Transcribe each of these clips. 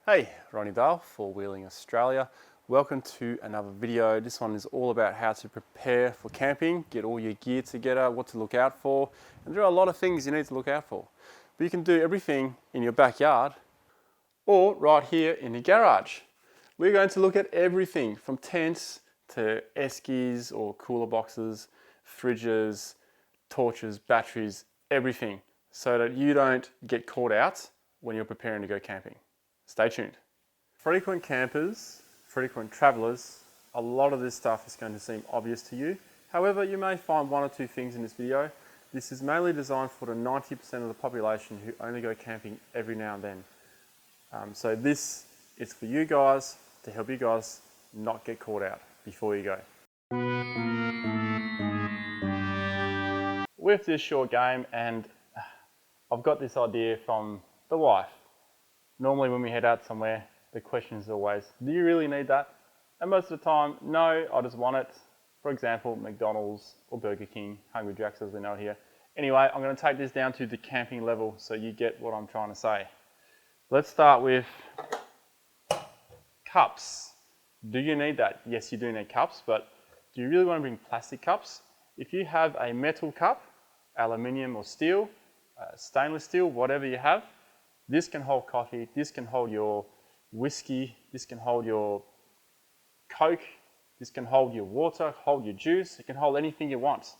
Hey, Ronnie Dale, Four Wheeling Australia. Welcome to another video. This one is all about how to prepare for camping, get all your gear together, what to look out for, and there are a lot of things you need to look out for. But you can do everything in your backyard or right here in the garage. We're going to look at everything from tents to eskies or cooler boxes, fridges, torches, batteries, everything, so that you don't get caught out when you're preparing to go camping. Stay tuned. Frequent campers, frequent travelers, a lot of this stuff is going to seem obvious to you. However, you may find one or two things in this video. This is mainly designed for the 90% of the population who only go camping every now and then. So this is for you guys, to help you guys not get caught out before you go. With this short game, and I've got this idea from the wife. Normally when we head out somewhere, the question is always, do you really need that? And most of the time, no, I just want it. For example, McDonald's or Burger King, Hungry Jack's as we know here. Anyway, I'm going to take this down to the camping level so you get what I'm trying to say. Let's start with cups. Do you need that? Yes, you do need cups, but do you really want to bring plastic cups? If you have a metal cup, aluminium or steel, stainless steel, whatever you have, this can hold coffee, this can hold your whiskey, this can hold your Coke, this can hold your water, hold your juice, it can hold anything you want.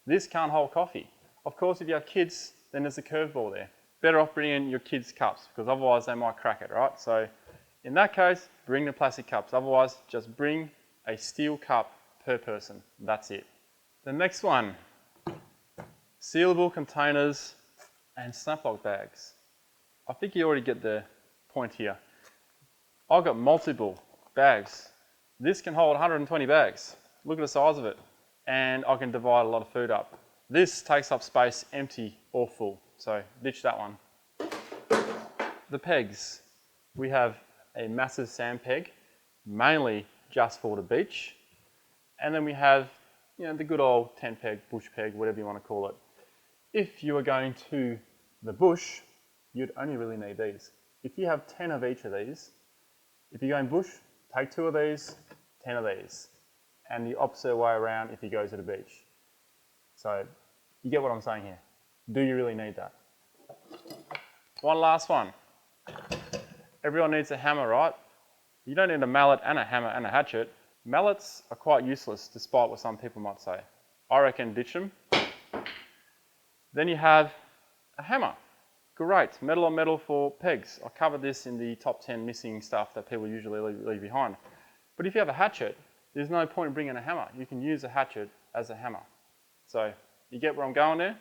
This can't hold coffee. Of course, if you have kids, then there's a curveball there. Better off bringing your kids' cups, because otherwise they might crack it, right? So in that case, bring the plastic cups. Otherwise, just bring a steel cup per person. That's it. The next one, sealable containers and snaplock bags. I think you already get the point here. I've got multiple bags. This can hold 120 bags. Look at the size of it. And I can divide a lot of food up. This takes up space, empty or full. So ditch that one. The pegs. We have a massive sand peg, mainly just for the beach. And then we have, the good old tent peg, bush peg, whatever you want to call it. If you are going to the bush, you'd only really need these. If you have 10 of each of these, if you're going bush, take 2 of these, 10 of these. And the opposite way around if you go to the beach. So you get what I'm saying here. Do you really need that? One last one. Everyone needs a hammer, right? You don't need a mallet and a hammer and a hatchet. Mallets are quite useless, despite what some people might say. I reckon ditch them. Then you have a hammer. Great, metal on metal for pegs. I covered this in the top 10 missing stuff that people usually leave behind. But if you have a hatchet, there's no point in bringing a hammer. You can use a hatchet as a hammer. So you get where I'm going there?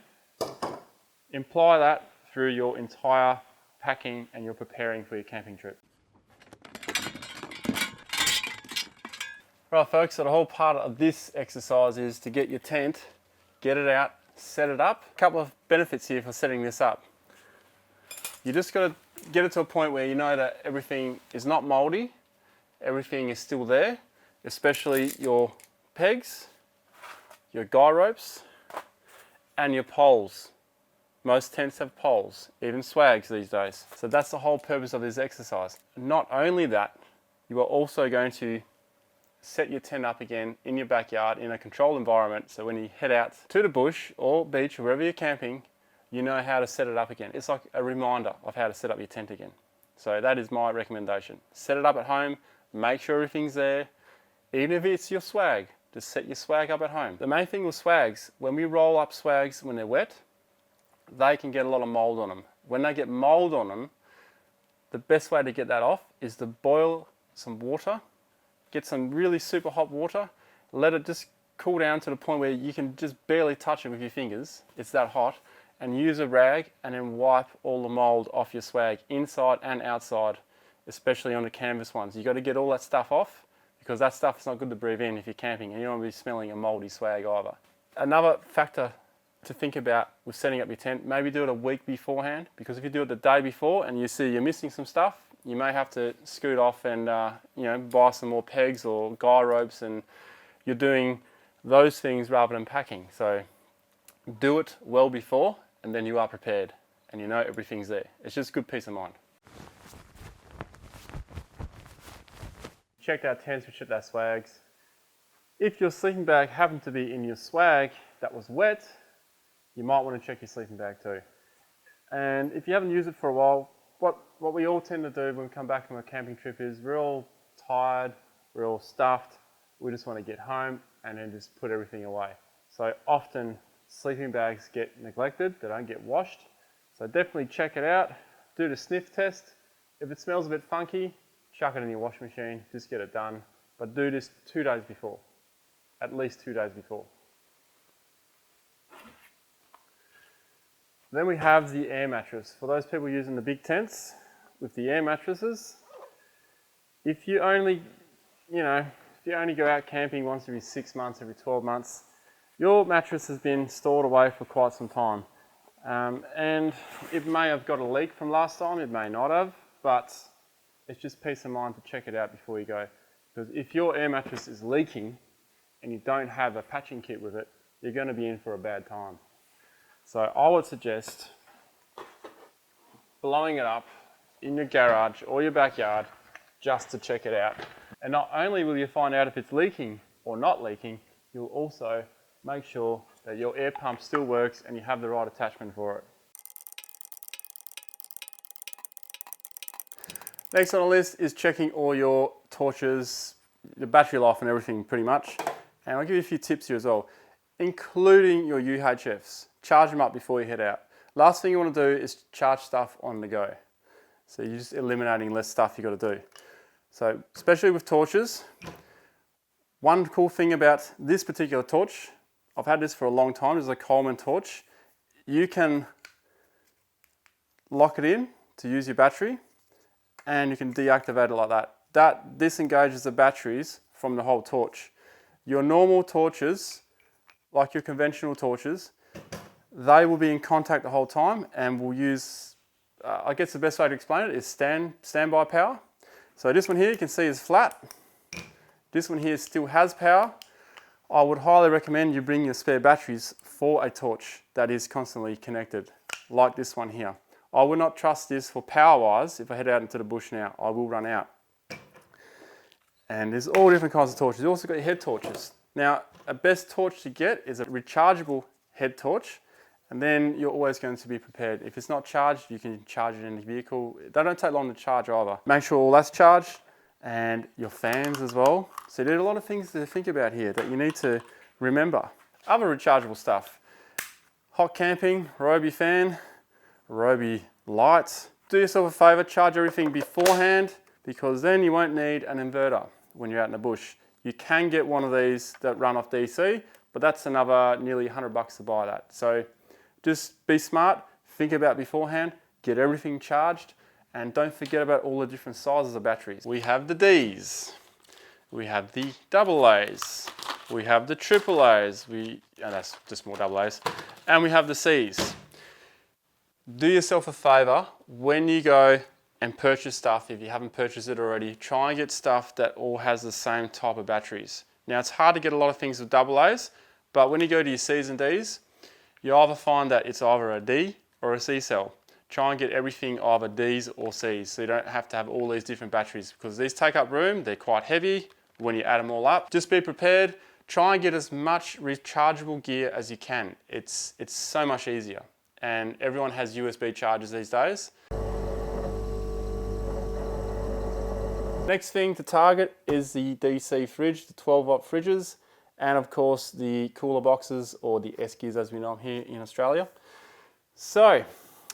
Imply that through your entire packing and you're preparing for your camping trip. Right folks, so the whole part of this exercise is to get your tent, get it out, set it up. A couple of benefits here for setting this up. You just got to get it to a point where you know that everything is not moldy, everything is still there, especially your pegs, your guy ropes, and your poles. Most tents have poles, even swags these days. So that's the whole purpose of this exercise. Not only that, you are also going to set your tent up again in your backyard in a controlled environment. So when you head out to the bush or beach, or wherever you're camping, you know how to set it up again. It's like a reminder of how to set up your tent again. So that is my recommendation. Set it up at home, make sure everything's there. Even if it's your swag, just set your swag up at home. The main thing with swags, when we roll up swags when they're wet, they can get a lot of mold on them. When they get mold on them, the best way to get that off is to boil some water, get some really super hot water, let it just cool down to the point where you can just barely touch it with your fingers. It's that hot. And use a rag and then wipe all the mold off your swag, inside and outside, especially on the canvas ones. You got to get all that stuff off, because that stuff is not good to breathe in if you're camping, and you don't want to be smelling a moldy swag either. Another factor to think about with setting up your tent, maybe do it a week beforehand, because if you do it the day before and you see you're missing some stuff, you may have to scoot off and buy some more pegs or guy ropes, and you're doing those things rather than packing. So do it well before, and then you are prepared and you know everything's there. It's just good peace of mind. checked our tents, we checked our swags. If your sleeping bag happened to be in your swag that was wet, you might want to check your sleeping bag too. And if you haven't used it for a while, what we all tend to do when we come back from a camping trip is we're all tired, we're all stuffed, we just want to get home and then just put everything away. So often sleeping bags get neglected, they don't get washed. So definitely check it out, do the sniff test. If it smells a bit funky, chuck it in your washing machine, just get it done. But do this 2 days before, at least 2 days before. Then we have the air mattress. For those people using the big tents with the air mattresses, if you only go out camping once every 6 months, every 12 months, your mattress has been stored away for quite some time. And it may have got a leak from last time, it may not have, but it's just peace of mind to check it out before you go. Because if your air mattress is leaking and you don't have a patching kit with it, you're going to be in for a bad time. So I would suggest blowing it up in your garage or your backyard just to check it out. And not only will you find out if it's leaking or not leaking, you'll also make sure that your air pump still works and you have the right attachment for it. Next on the list is checking all your torches, the battery life and everything pretty much. And I'll give you a few tips here as well, including your UHFs. Charge them up before you head out. Last thing you want to do is charge stuff on the go. So you're just eliminating less stuff you got to do. So especially with torches, one cool thing about this particular torch, I've had this for a long time, is a Coleman torch. You can lock it in to use your battery and you can deactivate it like that. That disengages the batteries from the whole torch. Your normal torches, like your conventional torches, they will be in contact the whole time and will use, I guess the best way to explain it is standby power. So this one here you can see is flat. This one here still has power. I would highly recommend you bring your spare batteries for a torch that is constantly connected, like this one here. I would not trust this for power-wise. If I head out into the bush now, I will run out. And there's all different kinds of torches. You also got your head torches. Now, a best torch to get is a rechargeable head torch, and then you're always going to be prepared. If it's not charged, you can charge it in the vehicle. They don't take long to charge either. Make sure all that's charged, and your fans as well. So there's a lot of things to think about here that you need to remember. Other rechargeable stuff. Hot camping, Ryobi fan, Ryobi lights. Do yourself a favor, charge everything beforehand, because then you won't need an inverter when you're out in the bush. You can get one of these that run off DC, but that's another nearly $100 to buy that. So just be smart, think about beforehand, get everything charged, and don't forget about all the different sizes of batteries. We have the Ds, we have the AA's, we have the AAA's, that's just more AA's, and we have the C's. Do yourself a favor when you go and purchase stuff, if you haven't purchased it already, try and get stuff that all has the same type of batteries. Now it's hard to get a lot of things with AA's, but when you go to your C's and D's, you either find that it's either a D or a C cell. Try and get everything either D's or C's, so you don't have to have all these different batteries, because these take up room, they're quite heavy when you add them all up. Just be prepared, try and get as much rechargeable gear as you can. It's so much easier, and everyone has USB chargers these days. Next thing to target is the DC fridge, the 12-watt fridges, and of course the cooler boxes, or the Eskies as we know them here in Australia. So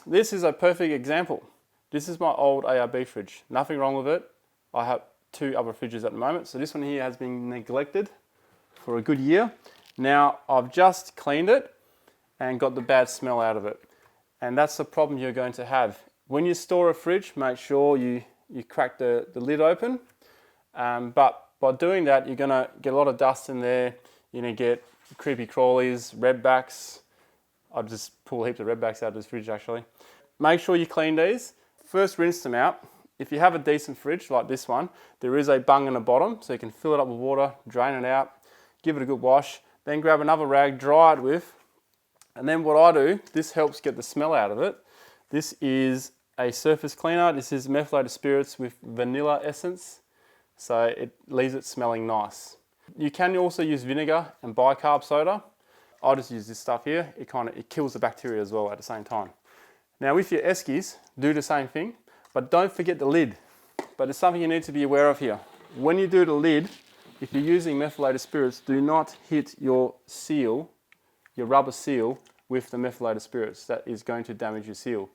this is a perfect example. This is my old ARB fridge. Nothing wrong with it. I have 2 other fridges at the moment. So this one here has been neglected for a good year. Now I've just cleaned it and got the bad smell out of it. And that's the problem you're going to have. When you store a fridge, make sure you crack the lid open. But by doing that, you're going to get a lot of dust in there. You're going to get creepy crawlies, redbacks. I'll just pull heaps of redbacks out of this fridge actually. Make sure you clean these. First rinse them out. If you have a decent fridge like this one, there is a bung in the bottom, so you can fill it up with water, drain it out, give it a good wash, then grab another rag, dry it with, and then what I do, this helps get the smell out of it. This is a surface cleaner. This is methylated spirits with vanilla essence. so it leaves it smelling nice. You can also use vinegar and bicarb soda. I'll just use this stuff here. It kills the bacteria as well at the same time. Now with your eskies, do the same thing, but don't forget the lid. But there's something you need to be aware of here. When you do the lid, if you're using methylated spirits, do not hit your seal, your rubber seal, with the methylated spirits. That is going to damage your seal.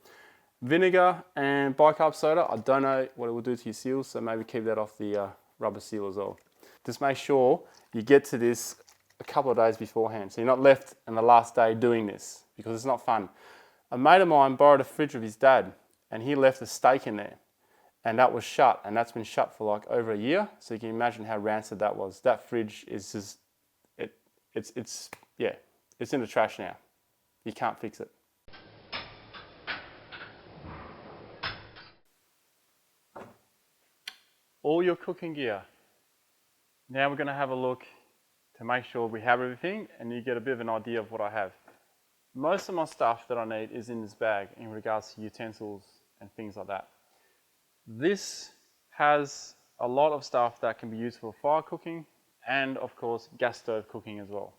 Vinegar and bicarb soda, I don't know what it will do to your seals, so maybe keep that off the rubber seal as well. Just make sure you get to this a couple of days beforehand, so you're not left on the last day doing this, because it's not fun. A mate of mine borrowed a fridge of his dad, and he left a steak in there, and that was shut, and that's been shut for like over a year, so you can imagine how rancid that was. That fridge is just, it's in the trash now. You can't fix it. All your cooking gear. Now we're going to have a look to make sure we have everything and you get a bit of an idea of what I have. Most of my stuff that I need is in this bag in regards to utensils and things like that. This has a lot of stuff that can be used for fire cooking and of course gas stove cooking as well.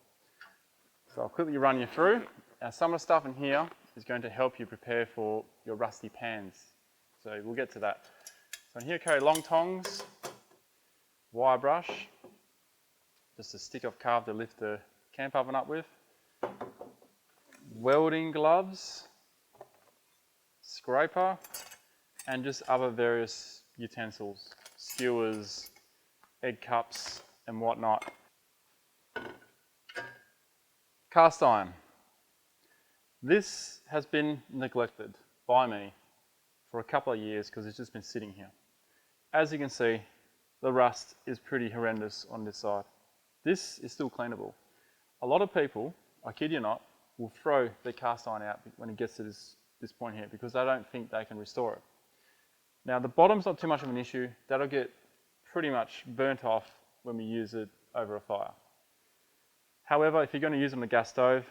So I'll quickly run you through. Now some of the stuff in here is going to help you prepare for your rusty pans. So we'll get to that. So in here I carry long tongs, wire brush, just a stick I've carved to lift the camp oven up with, welding gloves, scraper, and just other various utensils, skewers, egg cups and whatnot. Cast iron. This has been neglected by me for a couple of years because it's just been sitting here. As you can see, the rust is pretty horrendous on this side. This is still cleanable. A lot of people, I kid you not, will throw their cast iron out when it gets to this point here because they don't think they can restore it. Now the bottom's not too much of an issue. That'll get pretty much burnt off when we use it over a fire. However, if you're going to use it on a gas stove,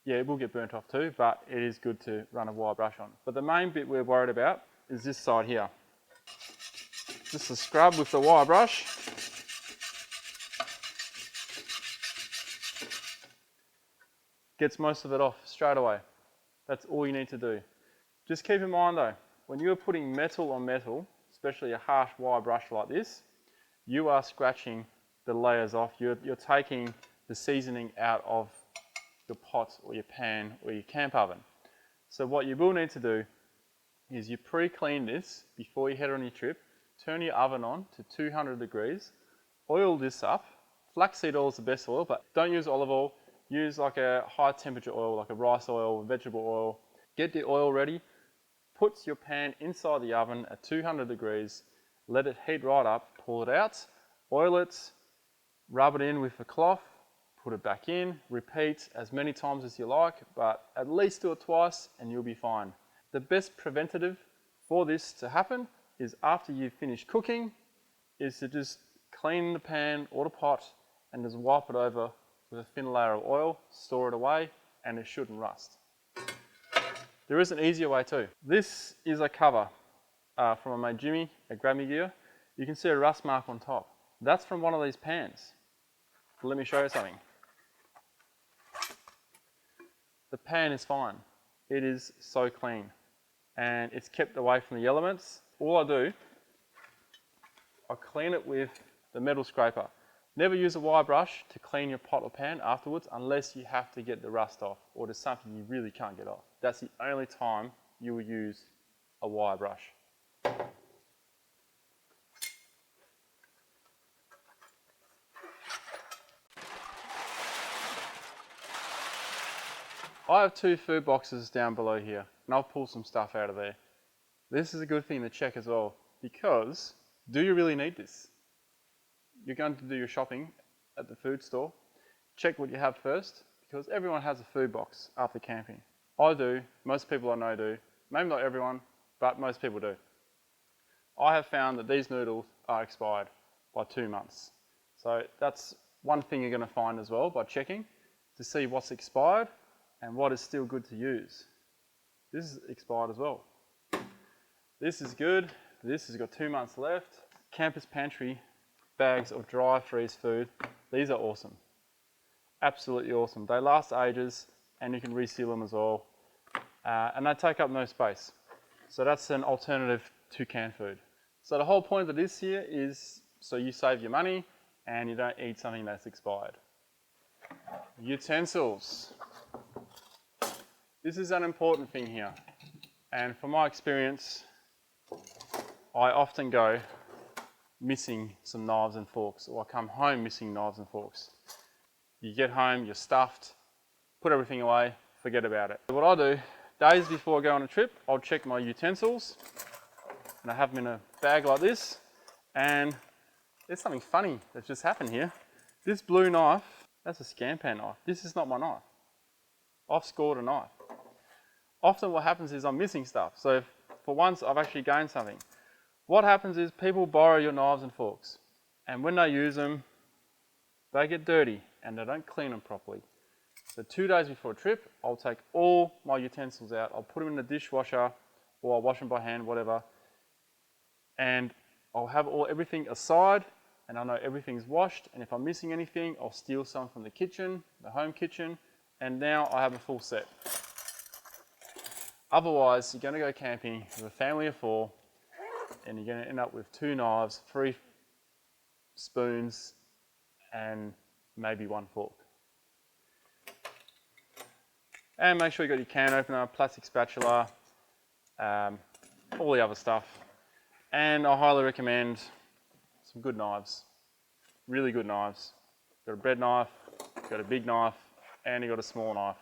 yeah, it will get burnt off too, but it is good to run a wire brush on. But the main bit we're worried about is this side here. Just a scrub with the wire brush. Gets most of it off straight away. That's all you need to do. Just keep in mind though, when you're putting metal on metal, especially a harsh wire brush like this, you are scratching the layers off. You're taking the seasoning out of your pot or your pan or your camp oven. So what you will need to do is you pre-clean this before you head on your trip, turn your oven on to 200 degrees, oil this up. Flaxseed oil is the best oil, but don't use olive oil. Use like a high temperature oil, like a rice oil, vegetable oil. Get the oil ready, put your pan inside the oven at 200 degrees, let it heat right up, pull it out, oil it, rub it in with a cloth, put it back in, repeat as many times as you like, but at least do it twice and you'll be fine. The best preventative for this to happen is after you've finished cooking, is to just clean the pan or the pot and just wipe it over with a thin layer of oil, store it away, and it shouldn't rust. There is an easier way too. This is a cover from my mate Jimmy at Grab Me Gear. You can see a rust mark on top. That's from one of these pans. So let me show you something. The pan is fine. It is so clean and it's kept away from the elements. All I do, I clean it with the metal scraper. Never use a wire brush to clean your pot or pan afterwards unless you have to get the rust off or there's something you really can't get off. That's the only time you will use a wire brush. I have 2 food boxes down below here and I'll pull some stuff out of there. This is a good thing to check as well because do you really need this? You're going to do your shopping at the food store, check what you have first because everyone has a food box after camping. I do, most people I know do, maybe not everyone, but most people do. I have found that these noodles are expired by 2 months. So that's one thing you're going to find as well by checking to see what's expired and what is still good to use. This is expired as well. This is good. This has got 2 months left. Campus pantry bags of dry freeze food. These are awesome. Absolutely awesome. They last ages and you can reseal them as well. And they take up no space. So that's an alternative to canned food. So the whole point of this here is so you save your money and you don't eat something that's expired. Utensils. This is an important thing here. And from my experience, I often go missing some knives and forks, or I come home missing knives and forks. You get home, you're stuffed, put everything away, forget about it. What I do, days before I go on a trip, I'll check my utensils, and I have them in a bag like this, and there's something funny that's just happened here. This blue knife, that's a Scampan knife. This is not my knife. I've scored a knife. Often what happens is I'm missing stuff, so for once I've actually gained something. What happens is people borrow your knives and forks, and when they use them, they get dirty and they don't clean them properly. So 2 days before a trip, I'll take all my utensils out, I'll put them in the dishwasher, or I'll wash them by hand, whatever, and I'll have everything aside, and I know everything's washed, and if I'm missing anything, I'll steal some from the kitchen, the home kitchen, and now I have a full set. Otherwise, you're going to go camping with a family of 4, and you're going to end up with 2 knives, 3 spoons, and maybe 1 fork. And make sure you got your can opener, plastic spatula, all the other stuff. And I highly recommend some good knives, really good knives. Got a bread knife, got a big knife, and you got a small knife,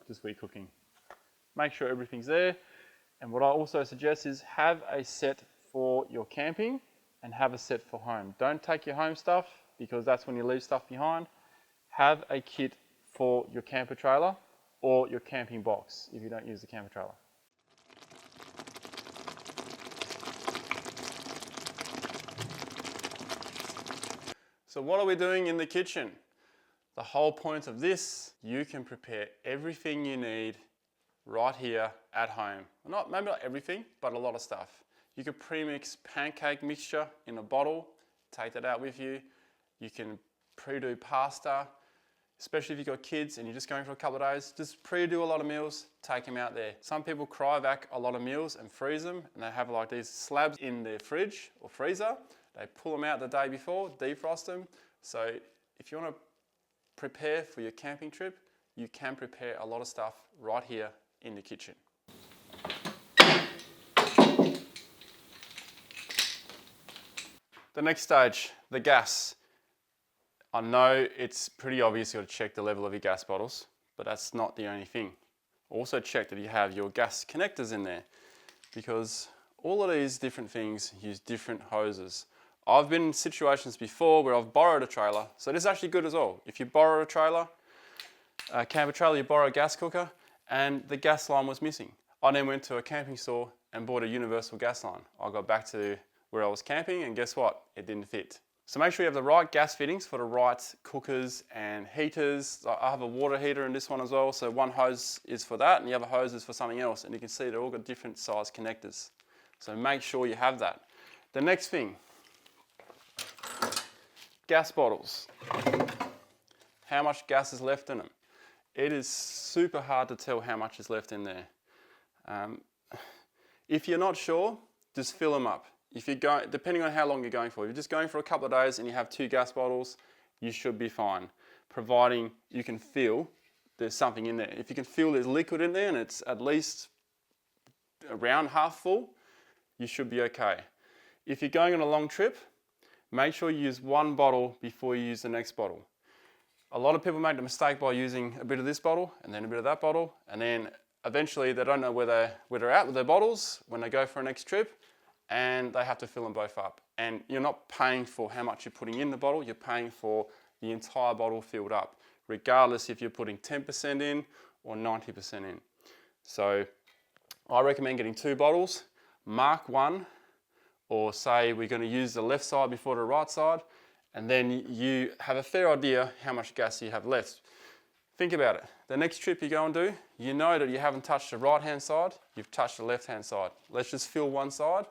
just for your cooking. Make sure everything's there. And what I also suggest is have a set for your camping and have a set for home. Don't take your home stuff because that's when you leave stuff behind. Have a kit for your camper trailer or your camping box if you don't use the camper trailer. So what are we doing in the kitchen? The whole point of this, you can prepare everything you need right here at home. Maybe not everything, but a lot of stuff. You can pre-mix pancake mixture in a bottle, take that out with you. You can pre-do pasta, especially if you've got kids and you're just going for a couple of days. Just pre-do a lot of meals, take them out there. Some people cryovac a lot of meals and freeze them, and they have like these slabs in their fridge or freezer. They pull them out the day before, defrost them. So if you want to prepare for your camping trip, you can prepare a lot of stuff right here in the kitchen. The next stage, the gas. I know it's pretty obvious you got to check the level of your gas bottles, but that's not the only thing. Also check that you have your gas connectors in there, because all of these different things use different hoses. I've been in situations before where I've borrowed a trailer, so this is actually good as well. If you borrow a trailer, a camper trailer, you borrow a gas cooker, and the gas line was missing. I then went to a camping store and bought a universal gas line. I got back to where I was camping, and guess what? It didn't fit. So make sure you have the right gas fittings for the right cookers and heaters. I have a water heater in this one as well, so one hose is for that and the other hose is for something else, and you can see they've all got different size connectors. So make sure you have that. The next thing, gas bottles. How much gas is left in them? It is super hard to tell how much is left in there. If you're not sure, just fill them up. If you're going, depending on how long you're going for, if you're just going for a couple of days and you have 2 gas bottles, you should be fine, providing you can feel there's something in there. If you can feel there's liquid in there and it's at least around half full, you should be okay. If you're going on a long trip, make sure you use 1 bottle before you use the next bottle. A lot of people make the mistake by using a bit of this bottle and then a bit of that bottle, and then eventually they don't know where they're at with their bottles when they go for a next trip, and they have to fill them both up. And you're not paying for how much you're putting in the bottle, you're paying for the entire bottle filled up, regardless if you're putting 10% in or 90% in. So I recommend getting 2 bottles, mark 1, or say we're going to use the left side before the right side, and then you have a fair idea how much gas you have left. Think about it. The next trip you go and do, you know that you haven't touched the right-hand side, you've touched the left-hand side. Let's just fill one side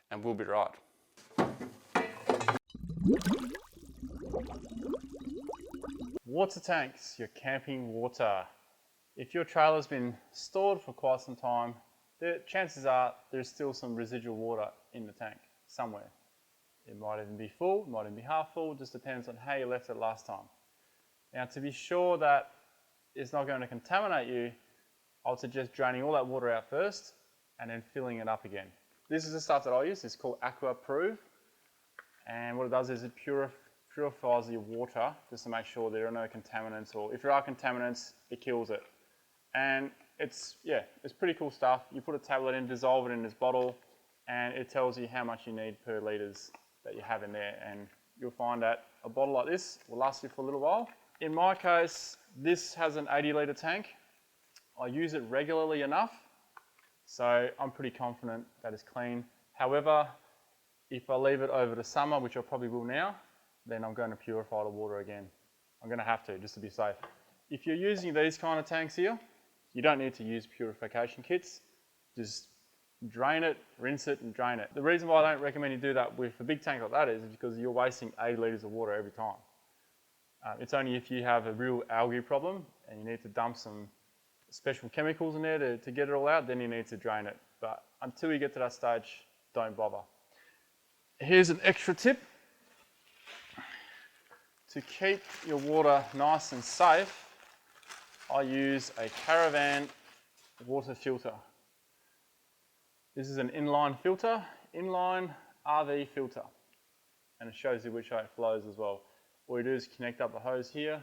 and we'll be right. Water tanks, your camping water. If your trailer's been stored for quite some time, the chances are there's still some residual water in the tank somewhere. It might even be full, it might even be half full, just depends on how you left it last time. Now, to be sure that it's not going to contaminate you, I would suggest draining all that water out first and then filling it up again. This is the stuff that I use. It's called Aqua Prove, and what it does is it purifies your water just to make sure there are no contaminants, or if there are contaminants, it kills it. And it's pretty cool stuff. You put a tablet in, dissolve it in this bottle, and it tells you how much you need per litres that you have in there, and you'll find that a bottle like this will last you for a little while. In my case, this has an 80 litre tank. I use it regularly enough, so I'm pretty confident that it's clean. However, if I leave it over the summer, which I probably will now, then I'm going to purify the water again. I'm going to have to, just to be safe. If you're using these kind of tanks here, you don't need to use purification kits. Just drain it, rinse it, and drain it. The reason why I don't recommend you do that with a big tank like that is because you're wasting 80 litres of water every time. It's only if you have a real algae problem and you need to dump some special chemicals in there to get it all out, then you need to drain it. But until you get to that stage, don't bother. Here's an extra tip. To keep your water nice and safe, I use a Caravan water filter. This is an inline filter, inline RV filter, and it shows you which way it flows as well. All you do is connect up a hose here,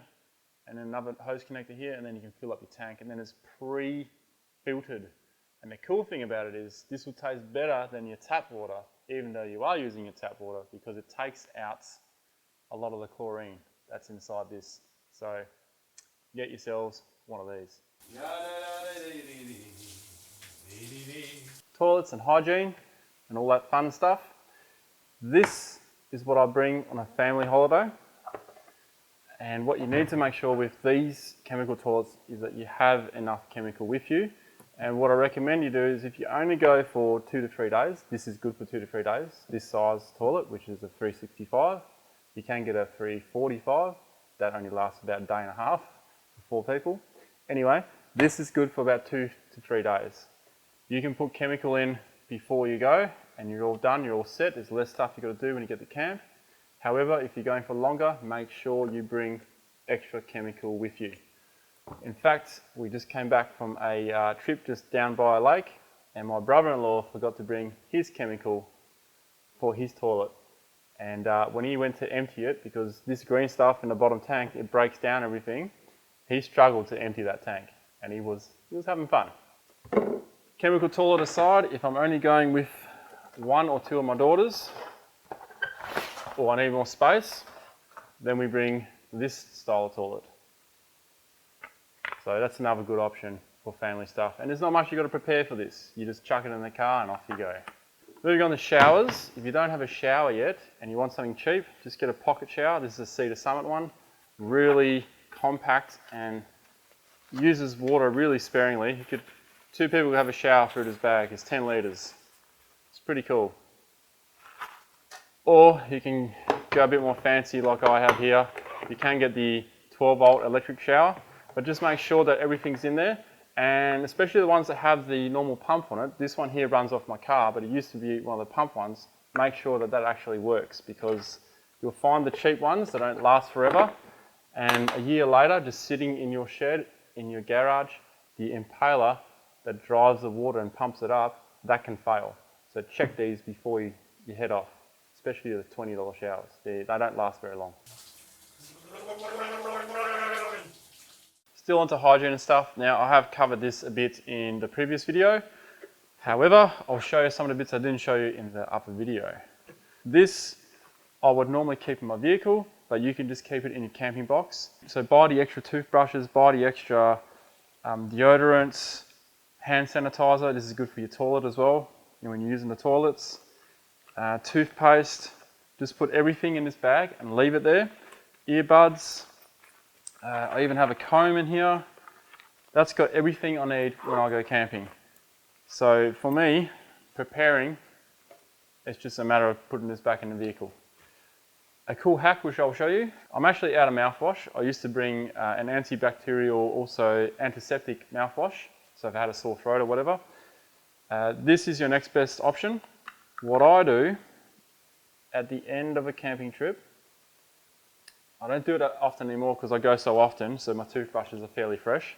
and then another hose connector here, and then you can fill up your tank, and then it's pre-filtered. And the cool thing about it is this will taste better than your tap water, even though you are using your tap water, because it takes out a lot of the chlorine that's inside this. So get yourselves one of these. Toilets and hygiene and all that fun stuff. This is what I bring on a family holiday. And what you need to make sure with these chemical toilets is that you have enough chemical with you. And what I recommend you do is if you only go for 2 to 3 days, this is good for 2 to 3 days, this size toilet, which is a 365. You can get a 345, that only lasts about a day and a half for 4 people. Anyway, this is good for about 2 to 3 days. You can put chemical in before you go and you're all done, you're all set. There's less stuff you've got to do when you get to camp. However, if you're going for longer, make sure you bring extra chemical with you. In fact, we just came back from a trip just down by a lake, and my brother-in-law forgot to bring his chemical for his toilet. And when he went to empty it, because this green stuff in the bottom tank, it breaks down everything, he struggled to empty that tank, and he was having fun. Chemical toilet aside, if I'm only going with 1 or 2 of my daughters, or I need more space, then we bring this style of toilet. So that's another good option for family stuff. And there's not much you've got to prepare for this. You just chuck it in the car and off you go. Moving on to showers. If you don't have a shower yet and you want something cheap, just get a pocket shower. This is a Cedar Summit one. Really compact and uses water really sparingly. 2 people have a shower through this bag. It's 10 litres. It's pretty cool. Or you can go a bit more fancy like I have here. You can get the 12-volt electric shower, but just make sure that everything's in there. And especially the ones that have the normal pump on it. This one here runs off my car, but it used to be one of the pump ones. Make sure that that actually works, because you'll find the cheap ones that don't last forever. And a year later, just sitting in your shed, in your garage, the impaler that drives the water and pumps it up, that can fail. So check these before you head off, especially the $20 showers. They don't last very long. Still onto hygiene and stuff. Now, I have covered this a bit in the previous video. However, I'll show you some of the bits I didn't show you in the upper video. This I would normally keep in my vehicle, but you can just keep it in your camping box. So buy the extra toothbrushes, buy the extra deodorants, hand sanitizer. This is good for your toilet as well, when you're using the toilets. Toothpaste. Just put everything in this bag and leave it there. Earbuds. I even have a comb in here. That's got everything I need when I go camping. So for me, preparing, it's just a matter of putting this back in the vehicle. A cool hack which I'll show you. I'm actually out of mouthwash. I used to bring an antibacterial, also antiseptic mouthwash. So if I had a sore throat or whatever. This is your next best option. What I do at the end of a camping trip, I don't do it often anymore because I go so often, so my toothbrushes are fairly fresh.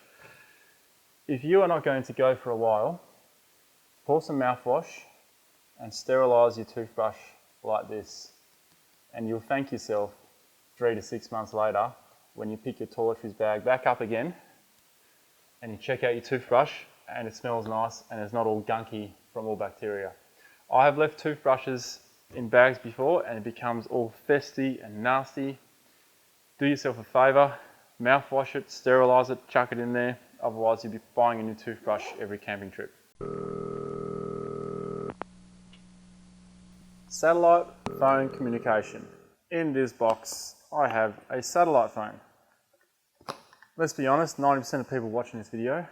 If you are not going to go for a while, pour some mouthwash and sterilise your toothbrush like this. And you'll thank yourself 3 to 6 months later when you pick your toiletries bag back up again and you check out your toothbrush and it smells nice and it's not all gunky from all bacteria. I have left toothbrushes in bags before and it becomes all festy and nasty. Do yourself a favour, mouthwash it, sterilise it, chuck it in there, otherwise you'll be buying a new toothbrush every camping trip. Satellite phone communication. In this box, I have a satellite phone. Let's be honest, 90% of people watching this video,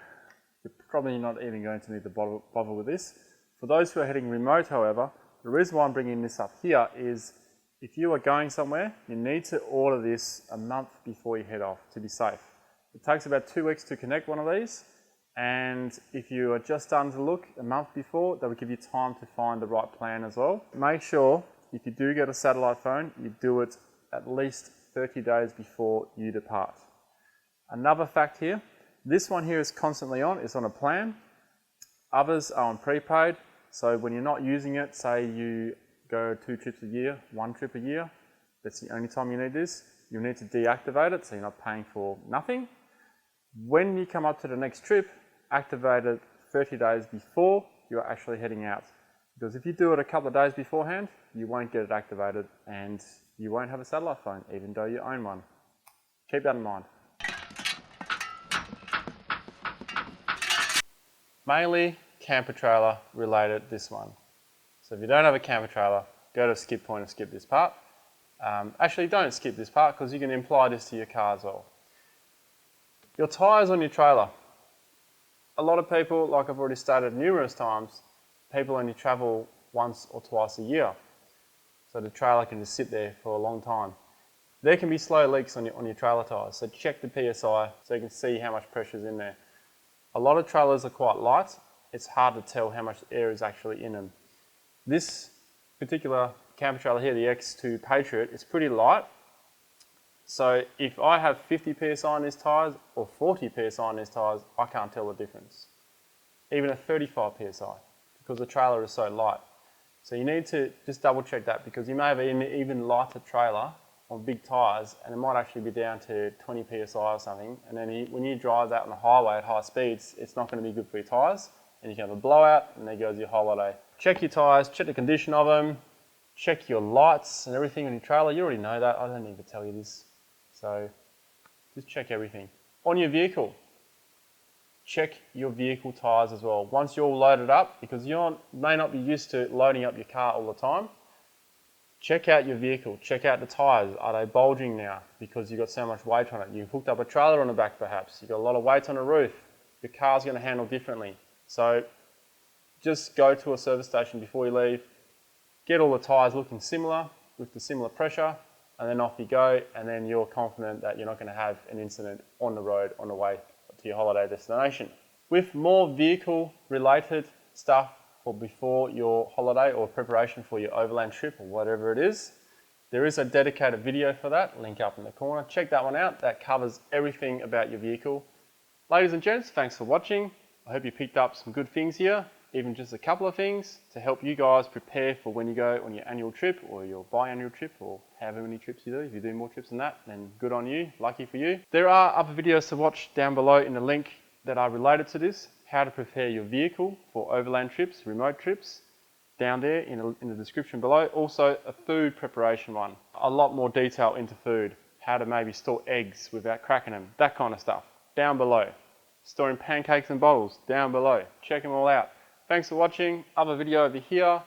you're probably not even going to need to bother with this. For those who are heading remote, however, the reason why I'm bringing this up here is if you are going somewhere, you need to order this a month before you head off to be safe. It takes about 2 weeks to connect one of these. And if you are just starting to look a month before, that will give you time to find the right plan as well. Make sure if you do get a satellite phone, you do it at least 30 days before you depart. Another fact here, this one here is constantly on, it's on a plan. Others are on prepaid, so when you're not using it, say you go 2 trips a year, 1 trip a year, that's the only time you need this, you'll need to deactivate it so you're not paying for nothing. When you come up to the next trip, activate it 30 days before you're actually heading out. Because if you do it a couple of days beforehand, you won't get it activated and you won't have a satellite phone, even though you own one. Keep that in mind. Mainly camper trailer related, this one. So if you don't have a camper trailer, go to skip point and skip this part. Actually, don't skip this part because you can imply this to your car as well. Your tyres on your trailer. A lot of people, like I've already stated numerous times, people only travel once or twice a year. So the trailer can just sit there for a long time. There can be slow leaks on your trailer tyres, so check the PSI so you can see how much pressure is in there. A lot of trailers are quite light. It's hard to tell how much air is actually in them. This particular camper trailer here, the X2 Patriot, is pretty light. So if I have 50 PSI on these tyres or 40 PSI on these tyres, I can't tell the difference. Even at 35 PSI, because the trailer is so light. So you need to just double check that because you may have an even lighter trailer on big tyres and it might actually be down to 20 PSI or something. And then when you drive that on the highway at high speeds, it's not going to be good for your tyres and you can have a blowout and there goes your holiday. Check your tyres, check the condition of them, check your lights and everything on your trailer. You already know that, I don't need to tell you this. So just check everything. On your vehicle, check your vehicle tyres as well. Once you're all loaded up, because you may not be used to loading up your car all the time, check out your vehicle, check out the tyres. Are they bulging now because you've got so much weight on it? You've hooked up a trailer on the back perhaps, you've got a lot of weight on the roof, your car's going to handle differently. So just go to a service station before you leave, get all the tyres looking similar, with the similar pressure, and then off you go, and then you're confident that you're not going to have an incident on the road on the way to your holiday destination. With more vehicle related stuff for before your holiday or preparation for your overland trip or whatever it is, there is a dedicated video for that, link up in the corner. Check that one out, that covers everything about your vehicle. Ladies and gents, thanks for watching. I hope you picked up some good things here, even just a couple of things to help you guys prepare for when you go on your annual trip or your biannual trip or however many trips you do. If you do more trips than that, then good on you, lucky for you. There are other videos to watch down below in the link that are related to this, how to prepare your vehicle for overland trips, remote trips, down there in the description below. Also a food preparation one, a lot more detail into food, how to maybe store eggs without cracking them, that kind of stuff, down below. Storing pancakes in bottles, down below. Check them all out. Thanks for watching. Other video over here.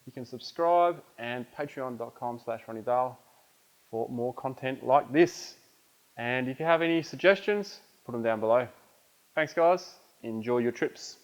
You can subscribe and patreon.com/RonnieDale for more content like this. And if you have any suggestions, put them down below. Thanks guys. Enjoy your trips.